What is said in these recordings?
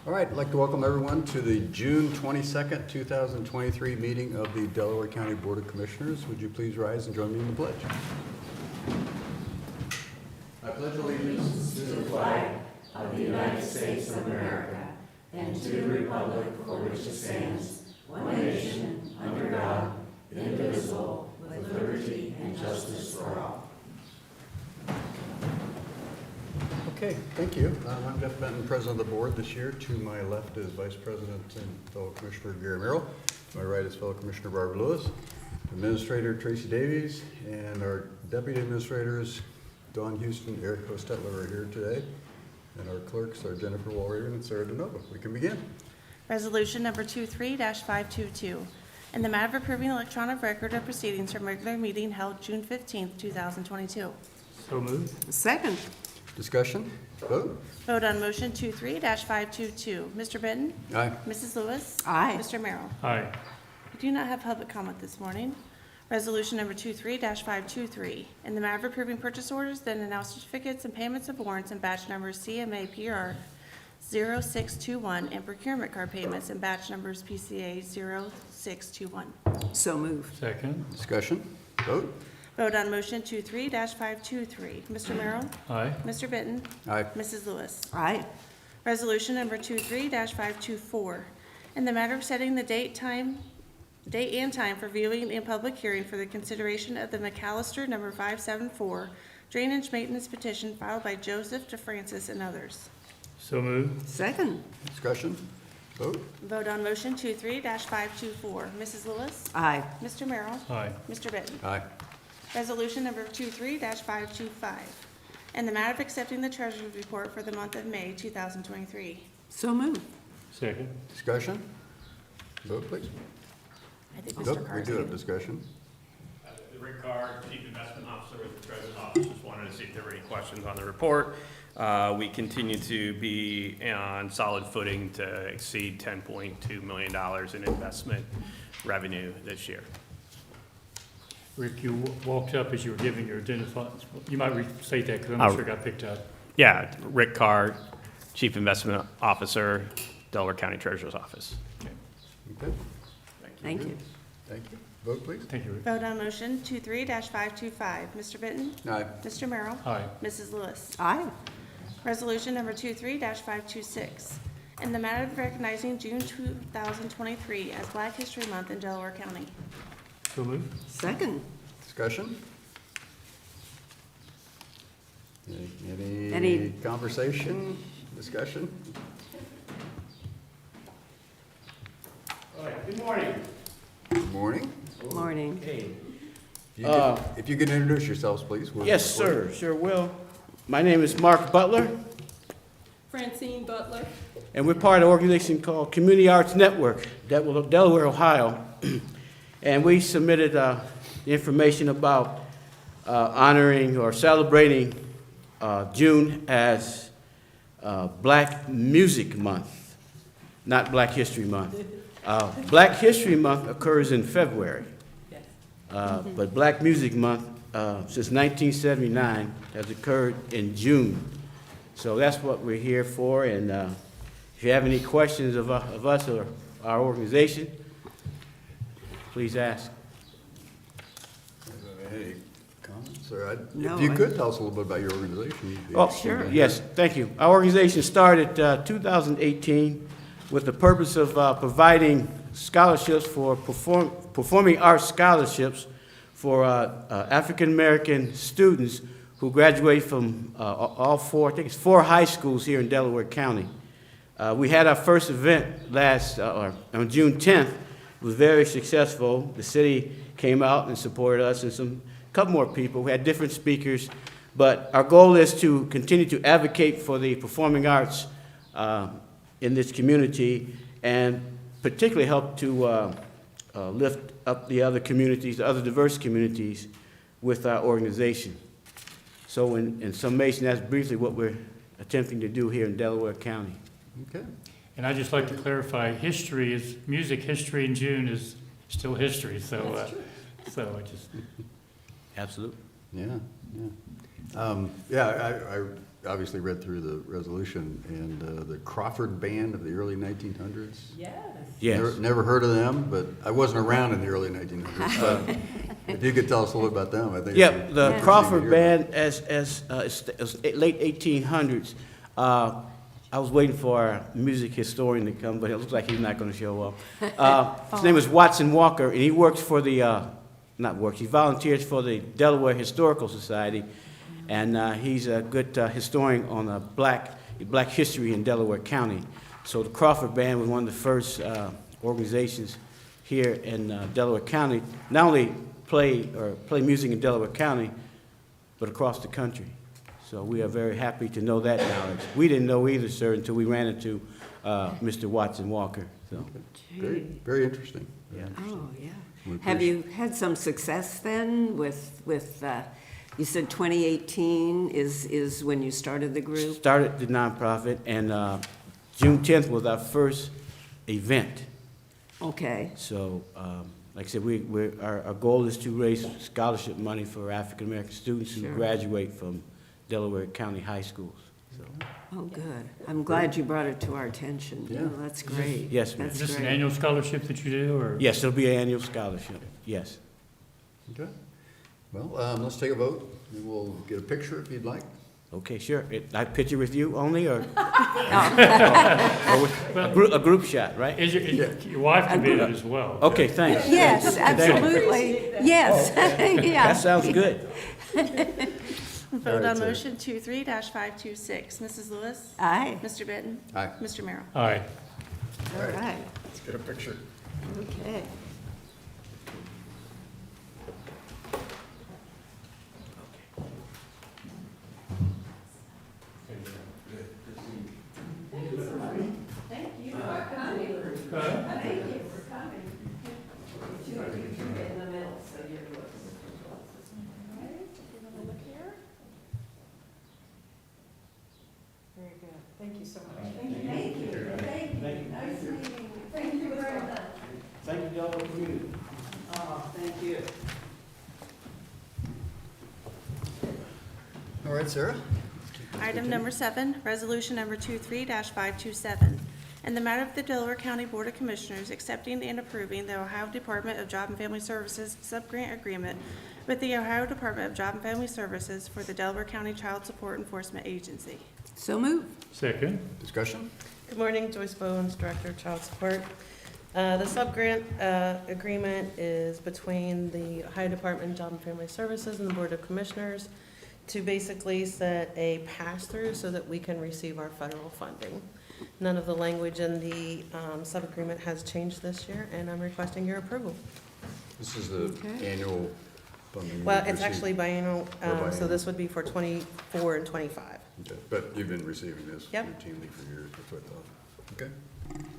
All right, I'd like to welcome everyone to the June 22nd, 2023 meeting of the Delaware County Board of Commissioners. Would you please rise and join me in the pledge? I pledge allegiance to the flag of the United States of America and to the republic for which it stands, one nation, under God, indivisible, with liberty and justice for all. Okay, thank you. I'm Jeff Benton, President of the Board this year. To my left is Vice President and fellow Commissioner Gary Merrill. To my right is fellow Commissioner Barbara Lewis, Administrator Tracy Davies, and our Deputy Administrators Dawn Houston, Eric Hostetler are here today. And our clerks are Jennifer Walrier and Sarah DeNova. We can begin. Resolution number 23-522, in the matter of approving electronic record of proceedings from regular meeting held June 15th, 2022. So moved. Second. Discussion? Vote? Vote on motion 23-522. Mr. Benton? Aye. Mrs. Lewis? Aye. Mr. Merrill? Aye. We do not have public comment this morning. Resolution number 23-523, in the matter of approving purchase orders, then announced certificates and payments of warrants in batch numbers CMA PR 0621 and procurement card payments in batch numbers PCA 0621. So moved. Second. Discussion? Vote? Vote on motion 23-523. Mr. Merrill? Aye. Mr. Benton? Aye. Mrs. Lewis? Aye. Resolution number 23-524, in the matter of setting the date and time for viewing and public hearing for the consideration of the McAllister number 574 drainage maintenance petition filed by Joseph DeFrancis and others. So moved. Second. Discussion? Vote? Vote on motion 23-524. Mrs. Lewis? Aye. Mr. Merrill? Aye. Mr. Benton? Aye. Resolution number 23-525, in the matter of accepting the treasurer's report for the month of May 2023. So moved. Second. Discussion? Vote, please. I think Mr. Nope, we Carr's do have here. discussion. Rick Carr, Chief Investment Officer with the Treasurer's Office, just wanted to see if there were any questions on the report. We continue to be on solid footing to exceed $10.2 million in investment revenue this year. Rick, you walked up as you were giving your identifier. You might restate that because I'm not sure it got picked up. Yeah, Rick Carr, Chief Investment Officer, Delaware County Treasurer's Office. Okay. Okay, Thank you. thank you. Vote, please. Thank you, Rick. Vote on motion 23-525. Mr. Benton? Aye. Mr. Merrill? Aye. Mrs. Lewis? Aye. Resolution number 23-526, in the matter of recognizing June 2023 as Black History Month in Delaware County. So moved. Second. Discussion? Any Any- conversation, discussion? All right, good morning. Good morning. Morning. Hey. If you could introduce yourselves, please. Yes, sir, sure will. My name is Mark Butler, Francine Butler. and we're part of an organization called Community Arts Network, Delaware, Ohio. And we submitted information about honoring or celebrating June as Black Music Month, not Black History Month. Black History Month occurs in February, but Black Music Month, since 1979, has occurred in June. So that's what we're here for, and if you have any questions of us or our organization, please ask. Any comments? Or No, if you I- could tell us a little bit about your organization. Oh, Sure. yes, thank you. Our organization started 2018 with the purpose of providing scholarships for performing arts scholarships for African-American students who graduate from all four, I think it's 4 high schools here in Delaware County. We had our first event on June 10th. It was very successful. The city came out and supported us and a couple more people. We had different speakers, but our goal is to continue to advocate for the performing arts in this community and particularly help to lift up the other communities, the other diverse communities with our organization. So in summation, that's briefly what we're attempting to do here in Delaware County. Okay. And I'd just like to clarify, history is, music history in June is still history, so, so I just. Absolutely. Yeah, yeah. Yeah, obviously read through the resolution, and the Crawford Band of the early 1900s. Yes. Yes. Never heard of them, but I wasn't around in the early 1900s. So if you could tell us a little about them, I think. Yeah, it'd be the interesting to Crawford hear Band, as late 1800s. I was waiting for our music historian to come, but it looks like he's not going to show up. His name is Watson Walker, and he works for the, he volunteers for the Delaware Historical Society, and he's a good historian on black history in Delaware County. So the Crawford Band was one of the first organizations here in Delaware County, not only play music in Delaware County, but across the country. So we are very happy to know that knowledge. We didn't know either, sir, until we ran into Mr. Watson Walker. So, Very, very interesting. Very Yeah. interesting. Oh, yeah. We Have appreciate- you had some success then with you said 2018 is when you started the group? started the nonprofit, and June 10th was our first event. Okay, So, like I said, our goal is to raise scholarship money for African-American students who Sure. graduate from Delaware County high schools. So, oh, good. I'm glad you brought it to our attention. Yeah. Oh, that's great. Yes, ma'am. That's Is this an great. annual scholarship that you do, or? yes, it'll be an annual scholarship, yes. Okay. Well, let's take a vote, and we'll get a picture if you'd like. Okay, sure. I picture with you only, or? Or with a group shot, right? Your wife can be in it as well. Okay, thanks. Yes, absolutely. Yes, yeah. That sounds good. Vote All right, on sir. motion 23-526. Mrs. Lewis? Aye, Mr. Benton? Aye. Mr. Merrill? Aye. all right, Let's get a picture. okay. Very good. Thank you so much. Thank you, Delaware community. Thank you. All right, Sarah? Item number 7, resolution number 23-527. In the matter of the Delaware County Board of Commissioners accepting and approving the Ohio Department of Job and Family Services subgrant agreement with the Ohio Department of Job and Family Services for the Delaware County Child Support Enforcement Agency. So move. Second. Discussion? Good morning, Joyce Bowens, Director of Child Support. The subgrant agreement is between the Ohio Department of Job and Family Services and the Board of Commissioners to basically set a pass-through so that we can receive our federal funding. None of the language in the sub-agreement has changed this year, and I'm requesting your approval. This is the Okay. annual funding. Well, we it's receive. actually biennial, biennial. so this would be for 24 and 25. Okay, but you've been receiving this Yep. routinely for years, that's what I thought. Okay.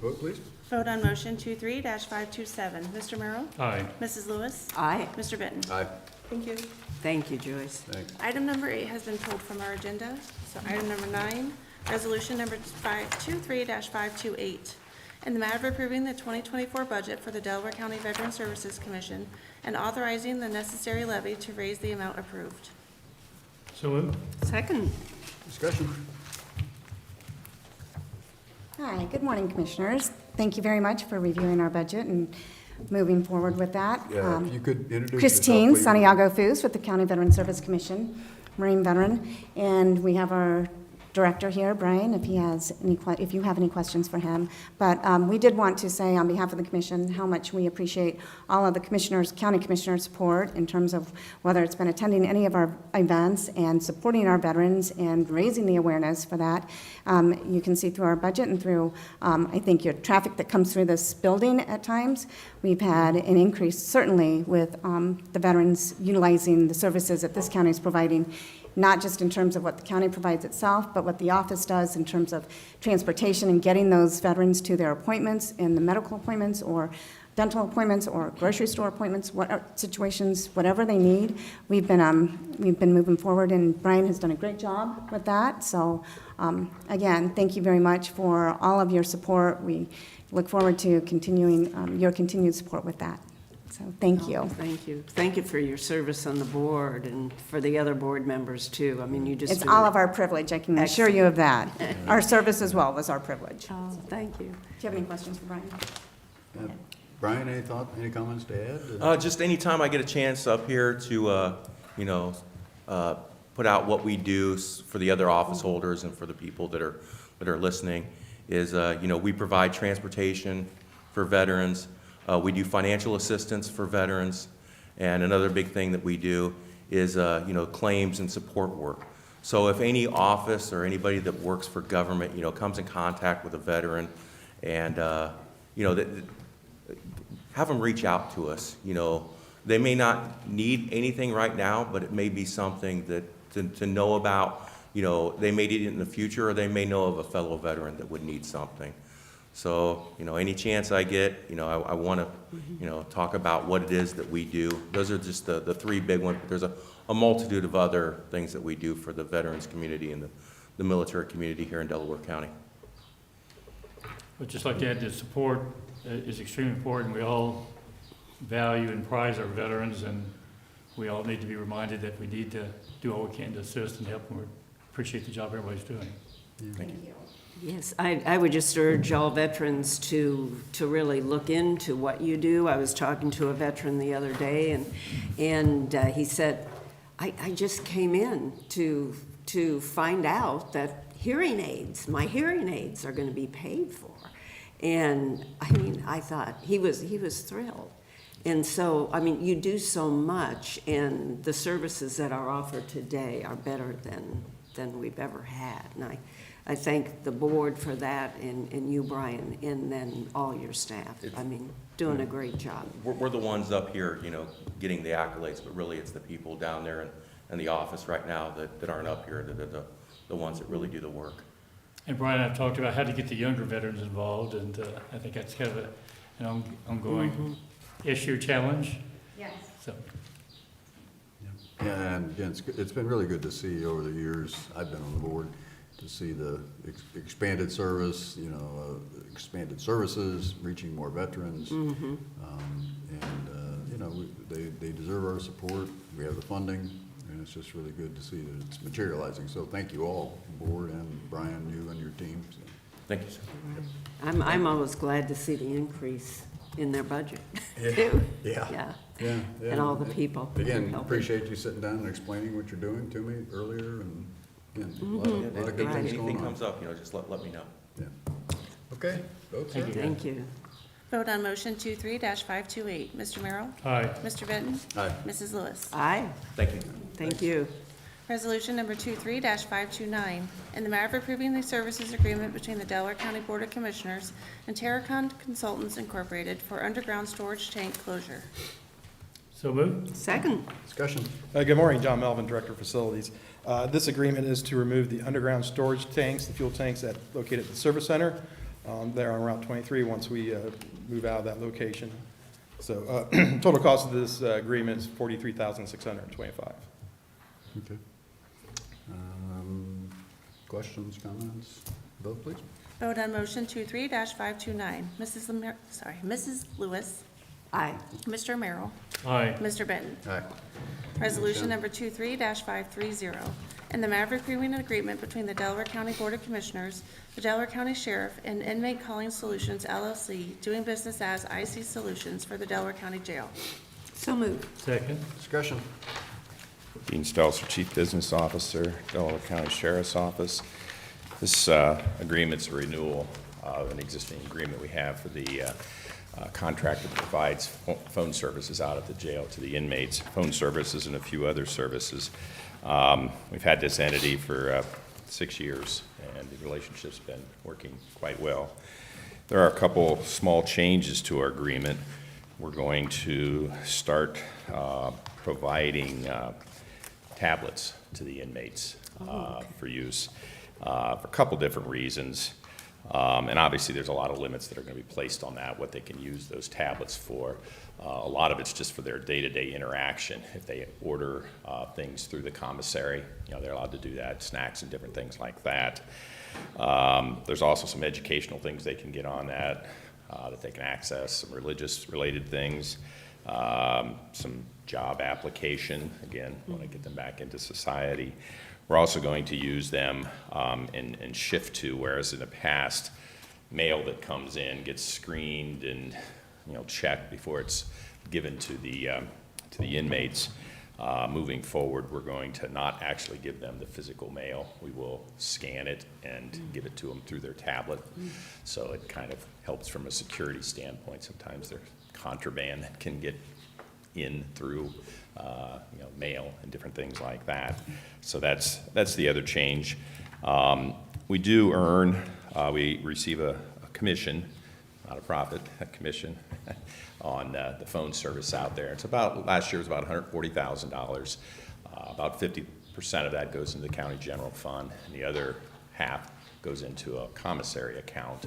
Vote, please. Vote on motion 23-527. Mr. Merrill? Aye. Mrs. Lewis? Aye, Mr. Benton? Aye. Thank you. thank you, Joyce. Thanks. Item number 8 has been pulled from our agenda. So item number 9, resolution number 23-528. In the matter of approving the 2024 budget for the Delaware County Veteran Services Commission and authorizing the necessary levy to raise the amount approved. So moved. Second, Discussion? Hi, good morning, Commissioners. Thank you very much for reviewing our budget and moving forward with that. Yeah, if you could introduce yourself, Christine please. Santiago Foos with the County Veteran Service Commission, Marine veteran, and we have our director here, Brian, if you have any questions for him. But we did want to say on behalf of the commission how much we appreciate all of the commissioners, county commissioners' support in terms of whether it's been attending any of our events and supporting our veterans and raising the awareness for that. You can see through our budget and through, I think, your traffic that comes through this building at times. We've had an increase certainly with the veterans utilizing the services that this county is providing, not just in terms of what the county provides itself, but what the office does in terms of transportation and getting those veterans to their appointments, in the medical appointments or dental appointments or grocery store appointments, situations, whatever they need. We've been moving forward, and Brian has done a great job with that. So again, thank you very much for all of your support. We look forward to continuing your continued support with that. So thank you. Thank you. Thank you for your service on the board and for the other board members, too. I mean, you just It's do- all of our privilege, I can assure you of that. Our service as well was our privilege. Do Oh, thank you. you have any questions for Brian? Brian, any comments to add? Just anytime I get a chance up here to, put out what we do for the other office holders and for the people that are listening is, we provide transportation for veterans. We do financial assistance for veterans. And another big thing that we do is, claims and support work. So if any office or anybody that works for government, comes in contact with a veteran and, have them reach out to us. They may not need anything right now, but it may be something that to know about. They may need it in the future, or they may know of a fellow veteran that would need something. So, any chance I get, I want to, talk about what it is that we do. Those are just the three big ones. There's a multitude of other things that we do for the veterans community and the military community here in Delaware County. I'd just like to add that support is extremely important. We all value and prize our veterans, and we all need to be reminded that we need to do all we can to assist and help them. We appreciate the job everybody's doing. Thank you. Yes, I would just urge all veterans to really look into what you do. I was talking to a veteran the other day, and he said, I just came in to find out that my hearing aids are going to be paid for. And I thought he was thrilled. And so, you do so much, and the services that are offered today are better than we've ever had. And I thank the board for that, and you, Brian, and then all your staff. Doing a great job. We're the ones up here, getting the accolades, but really it's the people down there in the office right now that aren't up here, that are the ones that really do the work. And Brian and I have talked about how to get the younger veterans involved, and I think that's kind of an ongoing issue, challenge. Yes. So, Yeah, and again, it's been really good to see over the years I've been on the board, to see the expanded service, expanded services, reaching more veterans. They deserve our support. We have the funding, and it's just really good to see that it's materializing. So thank you all, board and Brian, you and your team. So. Thank you, sir. I'm always glad to see the increase in their budget, Yeah. too. Yeah. And all the people. Again, helping. appreciate you sitting down and explaining what you're doing to me earlier, and again, a lot of good things Anything going on. comes up, just let me know. Yeah. Okay, vote, sir. Thank you. Thank you. Vote on motion 23-528. Mr. Merrill? aye. Mr. Benton? Aye. Mrs. Lewis? Aye, Thank you. thank you. Resolution number 23-529, in the matter of approving the services agreement between the Delaware County Board of Commissioners and Terracon Consultants Incorporated for underground storage tank closure. So moved. Second, Discussion. Good morning, John Melvin, Director of Facilities. This agreement is to remove the underground storage tanks, the fuel tanks that located at the service center. There on Route 23 once we move out of that location. So total cost of this agreement is $43,625. Okay. Questions, comments? Vote, please. Vote on motion 23-529. Mrs. Lewis? aye. Mr. Merrill? Aye. Mr. Benton? Aye. Resolution number 23-530, in the matter of approving an agreement between the Delaware County Board of Commissioners, the Delaware County Sheriff, and Inmate Calling Solutions LLC, doing business as IC Solutions for the Delaware County Jail. So moved. Second. Discussion. Dean Stelzer, Chief Business Officer, Delaware County Sheriff's Office. This agreement's a renewal of an existing agreement we have for the contractor that provides phone services out at the jail to the inmates, phone services and a few other services. We've had this entity for 6 years, and the relationship's been working quite well. There are a couple small changes to our agreement. We're going to start providing tablets to the inmates for use for a couple different reasons. And obviously, there's a lot of limits that are going to be placed on that, what they can use those tablets for. A lot of it's just for their day-to-day interaction. If they order things through the commissary, they're allowed to do that, snacks and different things like that. There's also some educational things they can get on that they can access, some religious-related things. some job application, again, want to get them back into society. We're also going to use them and shift to, whereas in the past, mail that comes in gets screened and, checked before it's given to the inmates. Moving forward, we're going to not actually give them the physical mail. We will scan it and give it to them through their tablet. So it kind of helps from a security standpoint. Sometimes there's contraband that can get in through mail and different things like that. So that's the other change. We do earn, we receive a commission, not a profit, a commission on the phone service out there. It's about, last year was about $140,000. About 50% of that goes into the county general fund, and the other half goes into a commissary account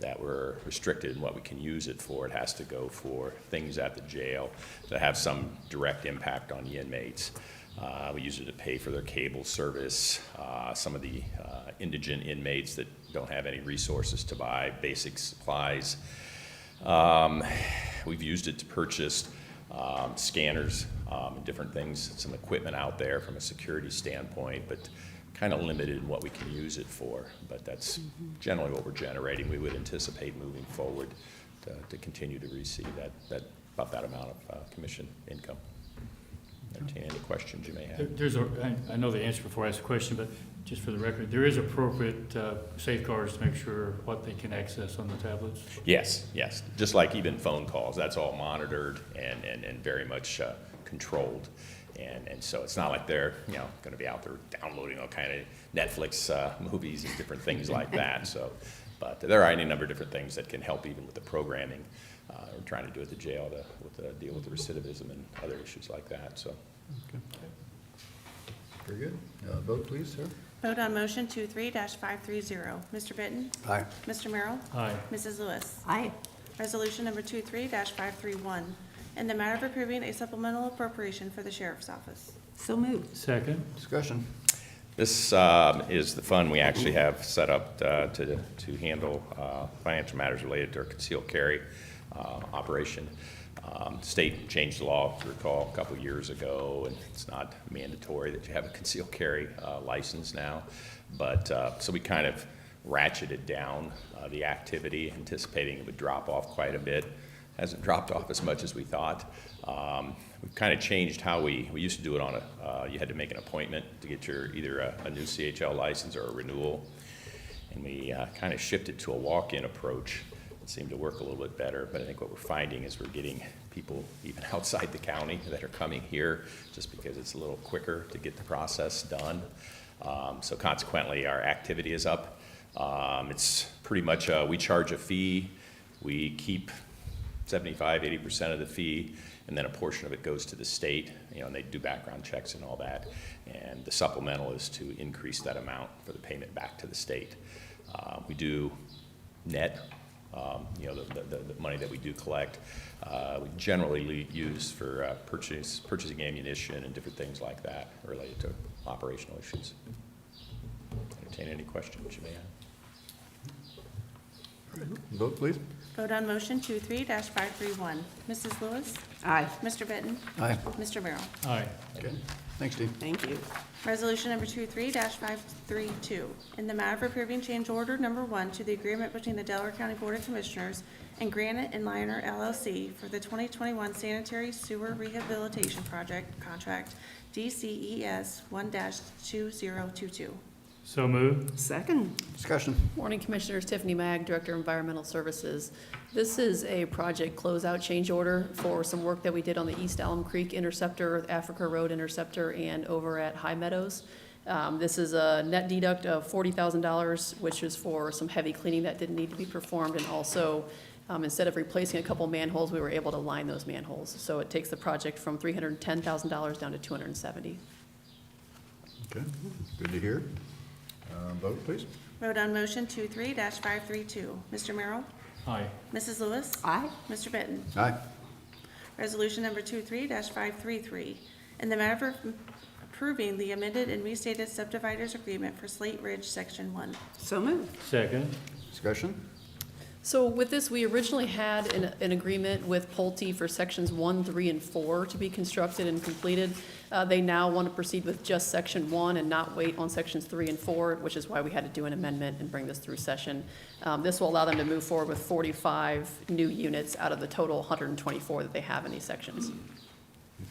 that we're restricted in what we can use it for. It has to go for things at the jail that have some direct impact on the inmates. We use it to pay for their cable service, some of the indigent inmates that don't have any resources to buy basic supplies. We've used it to purchase scanners and different things, some equipment out there from a security standpoint, but kind of limited in what we can use it for. But that's generally what we're generating. We would anticipate moving forward to continue to receive about that amount of commission income. Entertain any questions you may have. I know the answer before I ask the question, but just for the record, there is appropriate safeguards to make sure what they can access on the tablets? Yes. Just like even phone calls, that's all monitored and very much controlled. And so it's not like they're going to be out there downloading all kind of Netflix movies and different things like that. So, but there are any number of different things that can help even with the programming. We're trying to do at the jail to deal with the recidivism and other issues like that. So. Okay. Very good. Vote, please, sir. Vote on motion 23-530. Mr. Benton? Aye. Mr. Merrill? Aye. Mrs. Lewis? Aye. Resolution number 23-531, in the matter of approving a supplemental appropriation for the Sheriff's Office. So moved. Second. Discussion. This is the fund we actually have set up to handle financial matters related to our concealed carry operation. State changed the law, if you recall, a couple years ago, and it's not mandatory that you have a concealed carry license now. But so we kind of ratcheted down the activity, anticipating it would drop off quite a bit. Hasn't dropped off as much as we thought. We've kind of changed how we used to do it on you had to make an appointment to get your either a new CHL license or a renewal. And we kind of shifted to a walk-in approach. It seemed to work a little bit better, but I think what we're finding is we're getting people even outside the county that are coming here just because it's a little quicker to get the process done. So consequently, our activity is up. It's pretty much, we charge a fee. We keep 75–80% of the fee, and then a portion of it goes to the state, and they do background checks and all that. And the supplemental is to increase that amount for the payment back to the state. We do net, the money that we do collect. We generally use for purchasing ammunition and different things like that related to operational issues. Entertain any questions you may have. Vote, please. Vote on motion 23-531. Mrs. Lewis? Aye. Mr. Benton? Aye. Mr. Merrill? Aye. Okay. Thanks, Steve. Thank you. Resolution number 23-532, in the matter of approving change order number 1 to the agreement between the Delaware County Board of Commissioners and Granite and Liner LLC for the 2021 Sanitary Sewer Rehabilitation Project Contract DCES 1-2022. So moved. Second. Discussion. Morning, Commissioners. Tiffany Mag, Director of Environmental Services. This is a project closeout change order for some work that we did on the East Elm Creek Interceptor, Africa Road Interceptor, and over at High Meadows. This is a net deduct of $40,000, which is for some heavy cleaning that didn't need to be performed, and also instead of replacing a couple manholes, we were able to line those manholes. So it takes the project from $310,000 down to $270,000. Okay, good to hear. Vote, please. Vote on motion 23-532. Mr. Merrill? Aye. Mrs. Lewis? Aye. Mr. Benton? Aye. Resolution number 23-533, in the matter of approving the amended and restated subdividers agreement for Slate Ridge Section 1. So moved. Second. Discussion. So with this, we originally had an agreement with Pulte for sections 1, 3, and 4 to be constructed and completed. They now want to proceed with just section 1 and not wait on sections 3 and 4, which is why we had to do an amendment and bring this through session. This will allow them to move forward with 45 new units out of the total 124 that they have in these sections.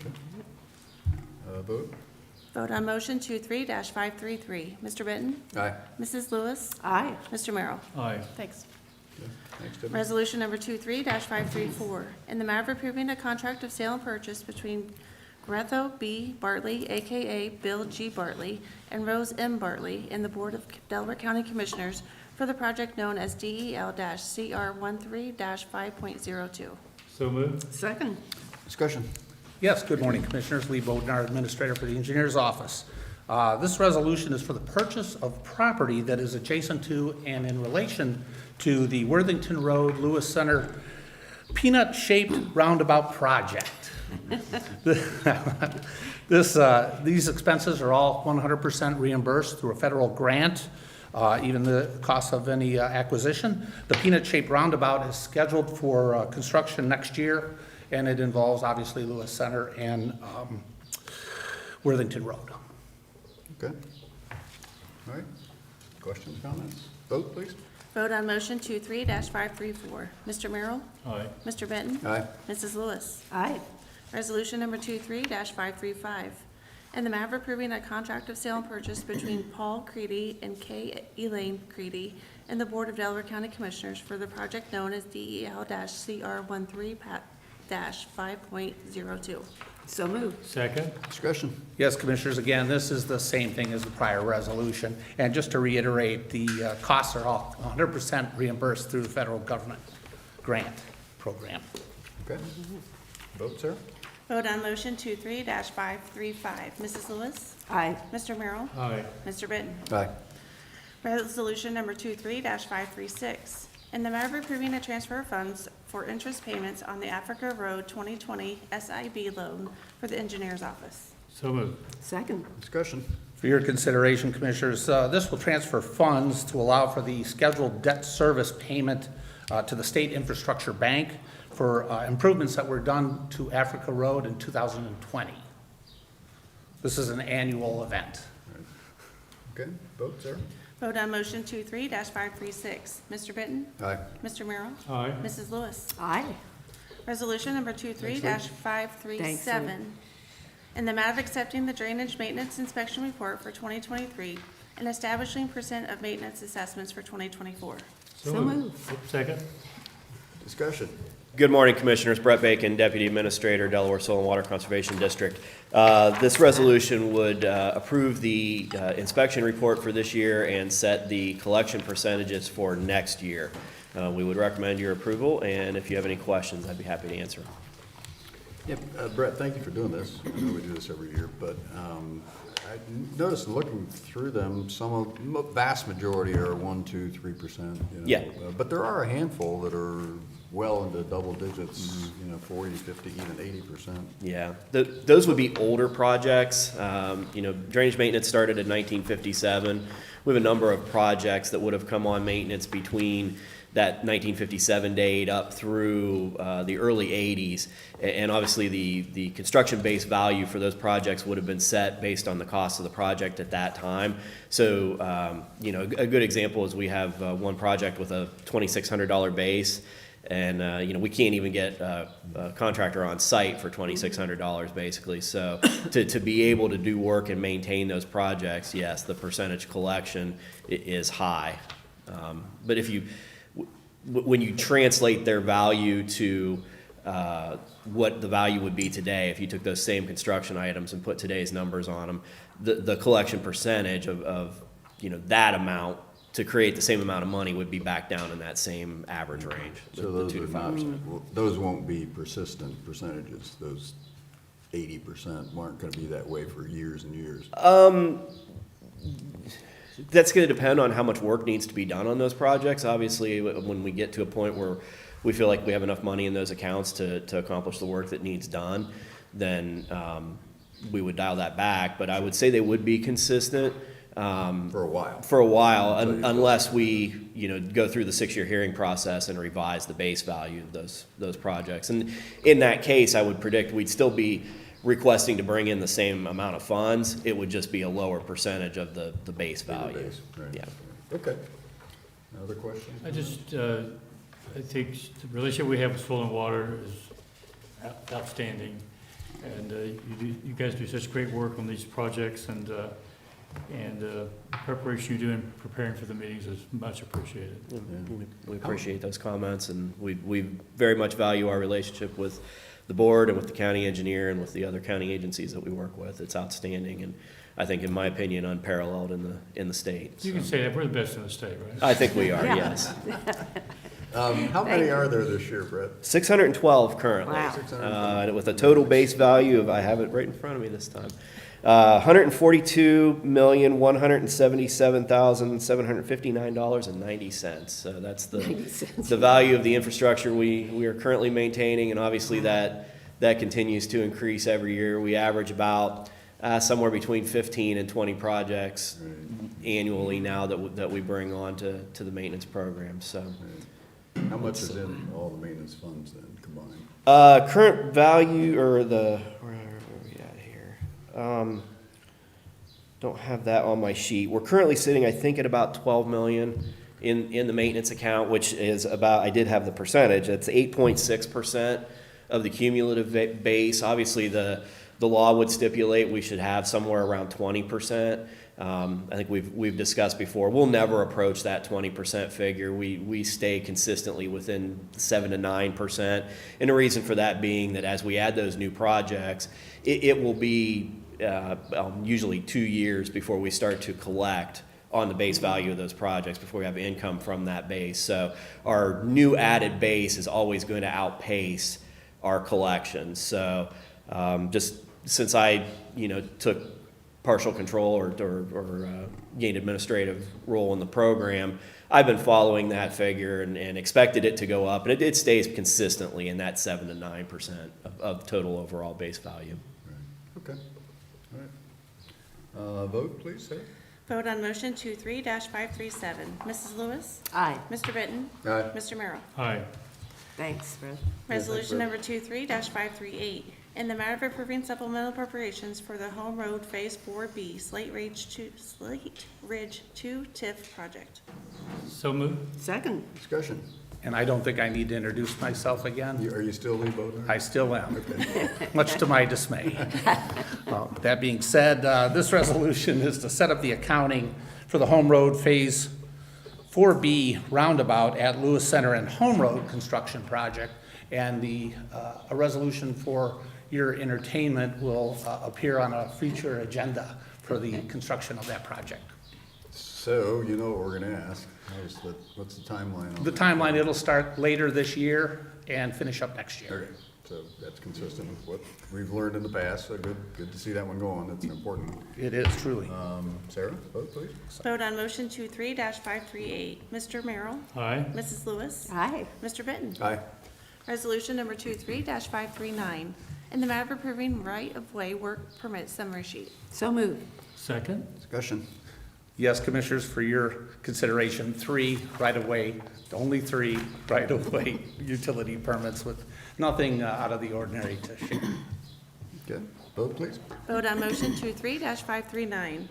Okay. Vote? Vote on motion 23-533. Mr. Benton? Aye. Mrs. Lewis? Aye. Mr. Merrill? Aye. Thanks. Okay. Thanks, Debbie. Resolution number 23-534, in the matter of approving a contract of sale and purchase between Gretho B. Bartley, AKA Bill G. Bartley, and Rose M. Bartley in the Board of Delaware County Commissioners for the project known as DEL-CR13-5.02. So moved. Second. Discussion. Yes, good morning, Commissioners. Lee Bodnar, Administrator for the Engineers Office. This resolution is for the purchase of property that is adjacent to and in relation to the Worthington Road Lewis Center peanut-shaped roundabout project. These expenses are all 100% reimbursed through a federal grant, even the cost of any acquisition. The peanut-shaped roundabout is scheduled for construction next year, and it involves obviously Lewis Center and Worthington Road. Okay. All right. Questions, comments? Vote, please. Vote on motion 23-534. Mr. Merrill? Aye. Mr. Benton? Aye. Mrs. Lewis? Aye. Resolution number 23-535, in the matter of approving a contract of sale and purchase between Paul Creedy and K. Elaine Creedy and the Board of Delaware County Commissioners for the project known as DEL-CR13-5.02. So moved. Second. Discussion. Yes, Commissioners, again, this is the same thing as the prior resolution. And just to reiterate, the costs are all 100% reimbursed through the federal government grant program. Okay. Vote, sir. Vote on motion 23-535. Mrs. Lewis? Aye. Mr. Merrill? Aye. Mr. Benton? Aye. Resolution number 23-536, in the matter of approving a transfer of funds for interest payments on the Africa Road 2020 SIB loan for the Engineers Office. So moved. Second. Discussion. For your consideration, Commissioners, this will transfer funds to allow for the scheduled debt service payment to the State Infrastructure Bank for improvements that were done to Africa Road in 2020. This is an annual event. Okay. Vote, sir. Vote on motion 23-536. Mr. Benton? Aye. Mr. Merrill? Aye. Mrs. Lewis? Aye. Resolution number 23-537, in the matter of accepting the drainage maintenance inspection report for 2023 and establishing percent of maintenance assessments for 2024. So moved. Second. Discussion. Good morning, Commissioners. Brett Bacon, Deputy Administrator, Delaware Soil and Water Conservation District. This resolution would approve the inspection report for this year and set the collection percentages for next year. We would recommend your approval, and if you have any questions, I'd be happy to answer. Yep. Brett, thank you for doing this. I know we do this every year, but I noticed looking through them, vast majority are 1%, 2%, 3%. Yeah. But there are a handful that are well into double digits, 40, 50, even 80%. Yeah, those would be older projects. Drainage maintenance started in 1957. We have a number of projects that would have come on maintenance between that 1957 date up through the early 80s. And obviously the construction-based value for those projects would have been set based on the cost of the project at that time. So, a good example is we have one project with a $2,600 base. And, we can't even get a contractor on site for $2,600 basically. So to be able to do work and maintain those projects, yes, the percentage collection is high. But when you translate their value to what the value would be today, if you took those same construction items and put today's numbers on them, the collection percentage of that amount to create the same amount of money would be back down in that same average range. So those won't be persistent percentages. Those 80% aren't going to be that way for years and years. That's going to depend on how much work needs to be done on those projects. Obviously, when we get to a point where we feel like we have enough money in those accounts to accomplish the work that needs done, then we would dial that back. But I would say they would be consistent. For a while. For a while, So you- unless we, go through the 6-year hearing process and revise the base value of those projects. And in that case, I would predict we'd still be requesting to bring in the same amount of funds. It would just be a lower percentage of the base value. Base, right. Yeah. Okay. Other questions? I think the relationship we have with Soil and Water is outstanding. And you guys do such great work on these projects, and preparation you do in preparing for the meetings is much appreciated. We appreciate those comments, and we very much value our relationship with the board and with the county engineer and with the other county agencies that we work with. It's outstanding, and I think, in my opinion, unparalleled in the state. You can say that we're the best in the state, right? I think we are, Yeah. yes. How many are there this year, Brett? 612 currently. Wow. 612. With a total base value of, I have it right in front of me this time, $142,177,759.90. So that's the value of the infrastructure we are currently maintaining, and obviously that continues to increase every year. We average about somewhere between 15 and 20 projects annually now that we bring on to the maintenance program. So. How much is in all the maintenance funds then combined? Current value, or where are we at here? Don't have that on my sheet. We're currently sitting, I think, at about 12 million in the maintenance account, which is about, I did have the percentage, that's 8.6% of the cumulative base. Obviously, the law would stipulate we should have somewhere around 20%. I think we've discussed before, we'll never approach that 20% figure. We stay consistently within 7 to 9%. And the reason for that being that as we add those new projects, it will be usually 2 years before we start to collect on the base value of those projects, before we have income from that base. So our new added base is always going to outpace our collections. So just since I took partial control or gained administrative role in the program, I've been following that figure and expected it to go up, and it stays consistently in that 7 to 9% of total overall base value. Right. Okay. All right. Vote, please, Sarah. Vote on motion 23-537. Mrs. Lewis? Aye. Mr. Benton? Aye. Mr. Merrill? Aye. Thanks, Brett. Resolution number 23-538, in the matter of approving supplemental appropriations for the Home Road Phase 4B Slate Ridge 2 TIF project. So moved. Second. Discussion. And I don't think I need to introduce myself again. Are you still lead voter? I still am, much to my dismay. That being said, this resolution is to set up the accounting for the Home Road Phase 4B roundabout at Lewis Center and Home Road construction project. And a resolution for your entertainment will appear on a future agenda for the construction of that project. So, you know what we're gonna ask. What's the timeline on The that? timeline, it'll start later this year and finish up next year. Okay, so that's consistent with what we've learned in the past, so good to see that one go on. That's an important one. It is truly. Sarah, vote please. Vote on motion 23-538. Mr. Merrill? Aye. Mrs. Lewis? Aye. Mr. Benton? Aye. Resolution number 23-539, in the matter of approving right-of-way work permit summary sheet. So moved. Second. Discussion. Yes, Commissioners, for your consideration, 3 right-of-way, only 3 right-of-way utility permits with nothing out of the ordinary to share. Okay, vote please. Vote on motion 23-539.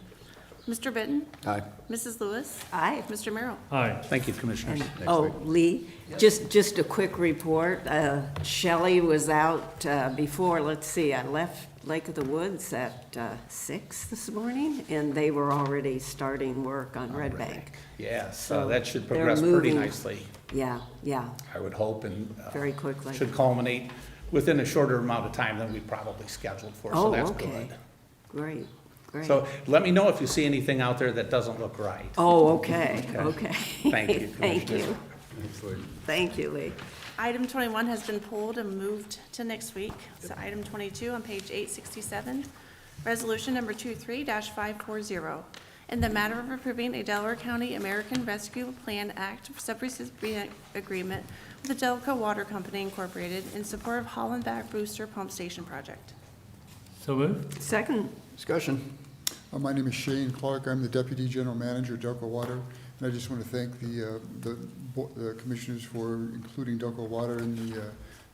Mr. Benton? Aye. Mrs. Lewis? Aye. Mr. Merrill? Aye. Thank you, Commissioners. Oh, Lee, just a quick report. Shelley was out before, let's see, I left Lake of the Woods at 6 this morning, and they were already starting work on Red Bank. Yes, So that should they're progress pretty moving. nicely, Yeah, I would hope, and very quickly. should culminate within a shorter amount of time than we probably scheduled for, so Oh, that's okay. good. Great, great. So let me know if you see anything out there that doesn't look right. Oh, okay, okay. Thank you, Thank Commissioners. you, Thanks, Lee. thank you, Lee. Item 21 has been pulled and moved to next week. So item 22 on page 867, resolution number 23-540, in the matter of approving a Delaware County American Rescue Plan Act subrecipient agreement with the Delco Water Company Incorporated in support of Hollenbach Booster Pump Station Project. So moved. Second. Discussion. My name is Shane Clark. I'm the Deputy General Manager at Delco Water, and I just want to thank the commissioners for including Delco Water in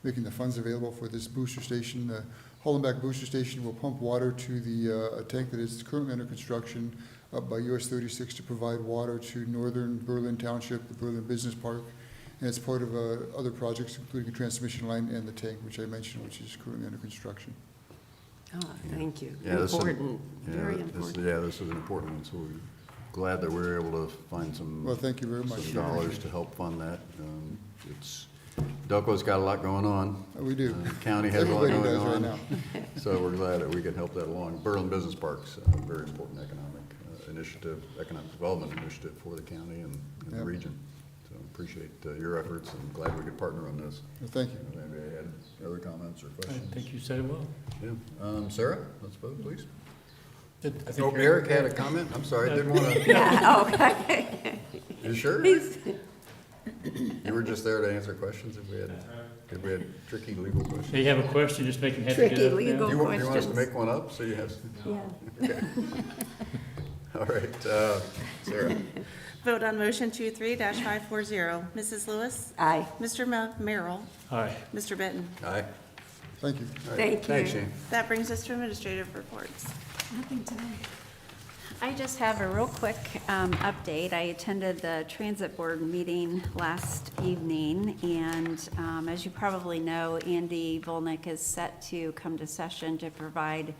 making the funds available for this booster station. The Hollenbach booster station will pump water to the tank that is currently under construction up by US 36 to provide water to northern Berlin Township, the Berlin Business Park, and it's part of other projects, including a transmission line and the tank, which I mentioned, which is currently under construction. Oh, thank you. Yeah, this is- Important, very This important. is an important one, so we're glad that we were able to find some. Well, thank you very much. Some dollars to help fund that. Delco's got a lot going on. We do. County has a lot Everybody going does right on. now. So we're glad that we can help that along. Berlin Business Park's a very important economic initiative, economic development initiative for the county and the Yep. region. So appreciate your efforts and glad we could partner on this. Well, thank you. Anybody had other comments or I questions? think you said it well. Yeah. Sarah, let's vote, please. I think Oh, you're- Eric had a comment? I'm sorry, I didn't want to. Yeah, okay. You sure? He's- You were just there to answer questions if we had tricky legal questions? They have a question, just make them have to get Tricky up now. legal Do you want us to questions. make one up, so you have? Yeah. Okay. All right, Sarah? Vote on motion 23-540. Mrs. Lewis? Aye. Mr. Merrill? Aye. Mr. Benton? Aye. Thank you. All right. Thank Thanks, you. Shane. That brings us to administrative reports. Nothing tonight. I just have a real quick update. I attended the Transit Board meeting last evening, and as you probably know, Andy Volnick is set to come to session to provide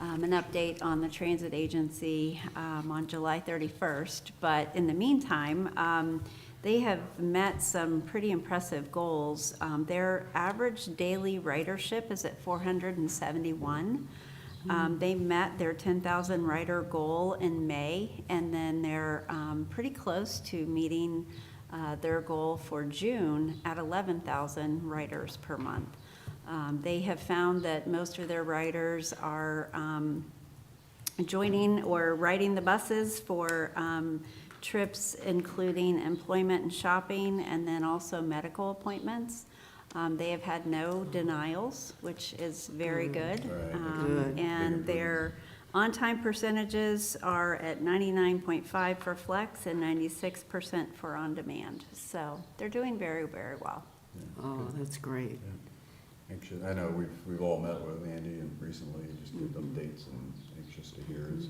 an update on the transit agency on July 31st. But in the meantime, they have met some pretty impressive goals. Their average daily ridership is at 471. They met their 10,000 rider goal in May, and then they're pretty close to meeting their goal for June at 11,000 riders per month. They have found that most of their riders are joining or riding the buses for trips including employment and shopping, and then also medical appointments. They have had no denials, which is very good. Right. Good. And their on-time percentages are at 99.5 for flex and 96% for on-demand. So they're doing very, very well. Oh, that's great. Anxious, I know we've all met with Andy and recently, just get updates and anxious to hear his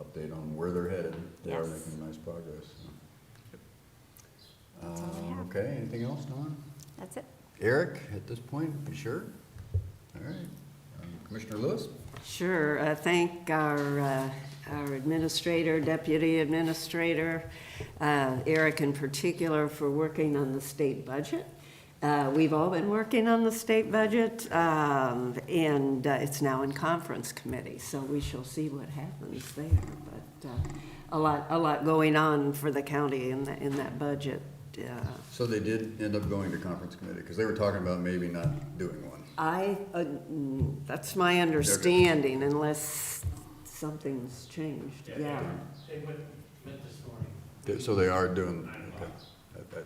update on where they're headed. They are Yes. making nice progress. That's all I have. Okay, anything else, Dawn? That's it. Eric, at this point, you sure? All right. Commissioner Lewis? Sure. Thank our administrator, deputy administrator, Eric in particular, for working on the state budget. We've all been working on the state budget, and it's now in conference committee, so we shall see what happens there. But a lot going on for the county in that budget. So they did end up going to conference committee, because they were talking about maybe not doing one. That's my understanding, unless something's changed, yeah. They met this morning. So they are doing, okay.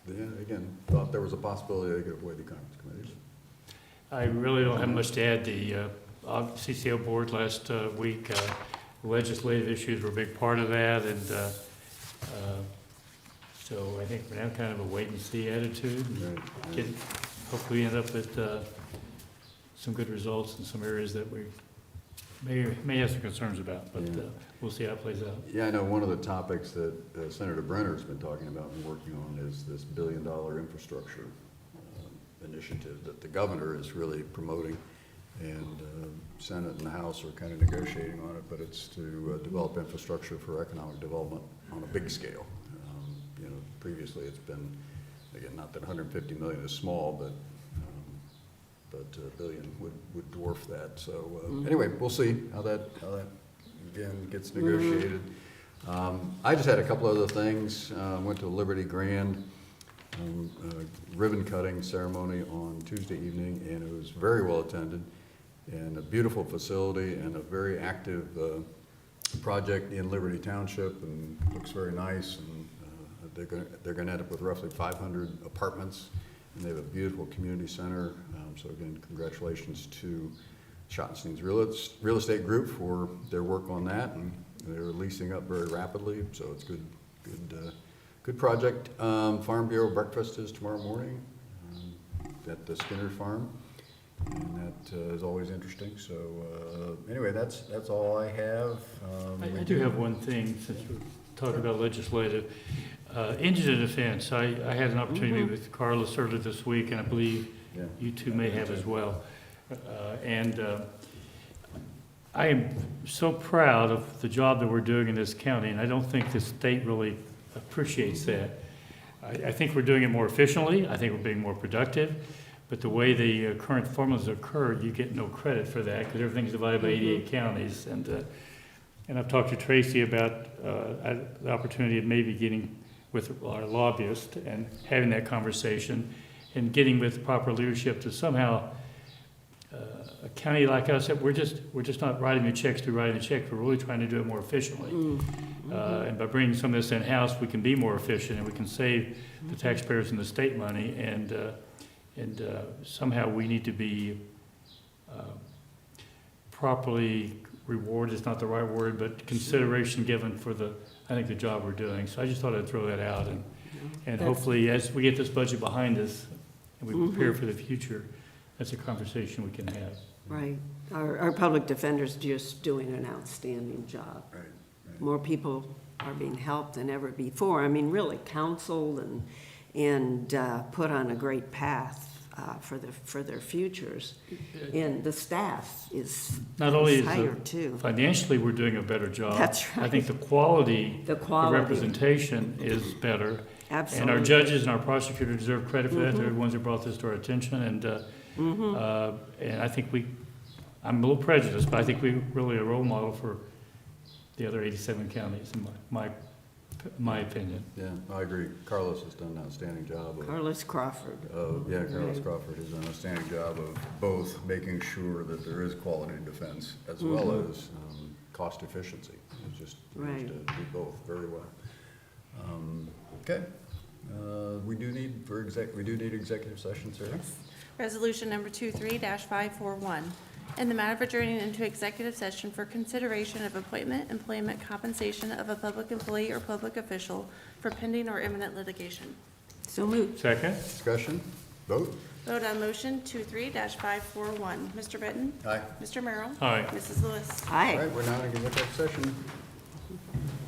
Yeah, again, thought there was a possibility they could avoid the conference committee. I really don't have much to add. The CCO board last week, legislative issues were a big part of that, and so I think we're now kind of a wait-and-see attitude. And Right. hopefully end up with some good results in some areas that we may have some concerns about, but Yeah. we'll see how it plays out. Yeah, I know one of the topics that Senator Brenner's been talking about and working on is this $1 billion infrastructure initiative that the governor is really promoting. And Senate and the House are kind of negotiating on it, but it's to develop infrastructure for economic development on a big scale. You know, previously it's been, again, not that 150 million is small, but $1 billion would dwarf that. So anyway, we'll see how that again gets negotiated. I just had a couple other things. Went to Liberty Grand ribbon cutting ceremony on Tuesday evening, and it was very well attended, and a beautiful facility and a very active project in Liberty Township, and looks very nice. And they're going to end up with roughly 500 apartments, and they have a beautiful community center. So again, congratulations to Schottenstein's Real Estate Group for their work on that, and they're leasing up very rapidly, so it's good project. Farm Bureau breakfast is tomorrow morning at the Skinner Farm, and that is always interesting. So anyway, that's all I have. I do have one thing, since we're talking about legislative. Indigent defense, I had an opportunity with Carlos earlier this week, and I believe you two may have as well. I am so proud of the job that we're doing in this county, and I don't think the state really appreciates that. I think we're doing it more efficiently. I think we're being more productive. But the way the current formulas occur, you get no credit for that because everything's divided by 88 counties. And I've talked to Tracy about the opportunity of maybe getting with our lobbyist and having that conversation and getting with proper leadership to somehow a county like us, that we're just not writing the checks to writing the checks. We're really trying to do it more efficiently. And by bringing some of this in-house, we can be more efficient and we can save the taxpayers and the state money. And somehow we need to be properly rewarded, is not the right word, but consideration given for I think the job we're doing. So I just thought I'd throw that out. And hopefully as we get this budget behind us and we prepare for the future, that's a conversation we can have. Right. Our public defender's just doing an outstanding job. Right. More people are being helped than ever before. I mean, really counseled and put on a great path for their futures. And the staff is Not only is hired too. Financially, we're doing a better job. That's right. I think the quality. The representation is better. Absolutely. And our judges and our prosecutors deserve credit for that. They're the ones that brought this to our attention. And I think I'm a little prejudiced, but I think we're really a role model for the other 87 counties, in my opinion. Yeah, I agree. Carlos has done an outstanding job. Carlos Crawford. Carlos Crawford has done an outstanding job of both making sure that there is quality defense as well as cost efficiency. It's just managed to do both very well. Okay. We do need executive session, Sarah? Yes. Resolution number 23-541. In the matter of adjourning into executive session for consideration of appointment, employment, compensation of a public employee or public official for pending or imminent litigation. So moved. Second? Discussion? Vote? Vote on motion 23-541. Mr. Benton? Aye. Mr. Merrill? Aye. Mrs. Lewis? Aye. All right, we're now in executive session.